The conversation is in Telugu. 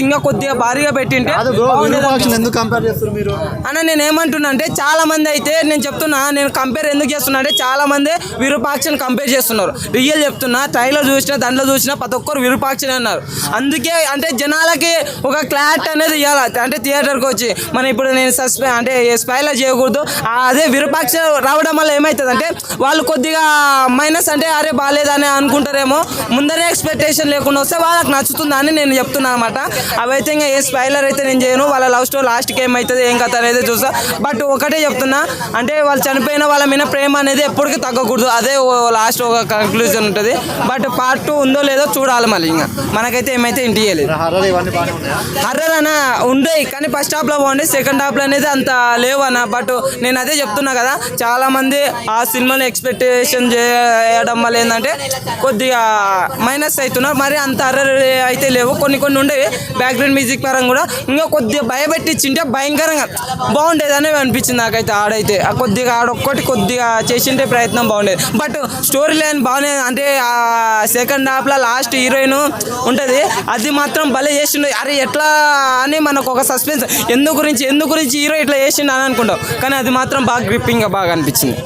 ఇంకా కొద్దిగా భారీగా పెట్టింటే అన్న నేను ఏమంటున్నా అంటే చాలా మంది అయితే నేను చెప్తున్నా, నేను కంపేర్ ఎందుకు చేస్తున్నా అంటే చాలా మంది విరూపాక్షని కంపేర్ చేస్తున్నారు. రియల్ చెప్తున్నా, ట్రైలర్ చూసినా దాంట్లో చూసినా ప్రతి ఒక్కరు విరూపాక్షని అన్నారు. అందుకే అంటే జనాలకి ఒక క్లారిటీ అనేది ఇవ్వాలి. అంటే థియేటర్కి వచ్చి మనం ఇప్పుడు నేను అంటే స్పాయిలర్ చేయకూడదు. అదే విరూపాక్ష రావడం వల్ల ఏమవుతుంది అంటే వాళ్ళు కొద్దిగా మైనస్ అంటే అరే బాగాలేదని అనుకుంటారేమో, ముందరే ఎక్స్పెక్టేషన్ లేకుండా వస్తే వాళ్ళకి నచ్చుతుందని నేను చెప్తున్నాను అనమాట. అవైతే ఇంకా ఏ స్పాయిలర్ అయితే నేను చేయను. వాళ్ళ లవ్ స్టోరీ లాస్ట్కి ఏమవుతుంది ఏం కథ అనేది చూస్తా. బట్ ఒకటే చెప్తున్నా, అంటే వాళ్ళు చనిపోయిన వాళ్ళ మీద ప్రేమ అనేది ఎప్పటికీ తగ్గకూడదు. అదే లాస్ట్ ఒక కంక్లూజన్ ఉంటుంది. బట్ పార్ట్ 2 ఉందో లేదో చూడాలి. మళ్ళీ ఇంకా మనకైతే ఏమైతే ఇంటి చేయలేదు. హర్రర్ అన్న ఉండేవి కానీ ఫస్ట్ హాఫ్లో బాగుండే, సెకండ్ హాఫ్లో అనేది అంత లేవు అన్న. బట్ నేను అదే చెప్తున్నా కదా, చాలా మంది ఆ సినిమాని ఎక్స్పెక్టేషన్ చేయడం వల్ల ఏంటంటే కొద్దిగా మైనస్ అవుతున్నారు. మరి అంత హర్రర్ అయితే లేవు. కొన్ని ఉండేవి బ్యాక్గ్రౌండ్ మ్యూజిక్ పరంగా కూడా ఇంకా కొద్దిగా భయపెట్టించింటే భయంకరంగా బాగుండేదని అనిపించింది నాకైతే. ఆడైతే కొద్దిగా ఆడొక్కటి కొద్దిగా చేసింటే ప్రయత్నం బాగుండేది. బట్ స్టోరీ లైన్ బాగానే, అంటే ఆ సెకండ్ హాఫ్లో లాస్ట్ హీరోయిన్ ఉంటుంది, అది మాత్రం భలే చేసిండు. అరే ఎట్లా అని మనకు ఒక సస్పెన్స్, ఎందుకు గురించి హీరో ఇట్లా చేసిండు అని అనుకుంటాం. కానీ అది మాత్రం బాగా గ్రిప్పింగ్గా బాగా అనిపించింది.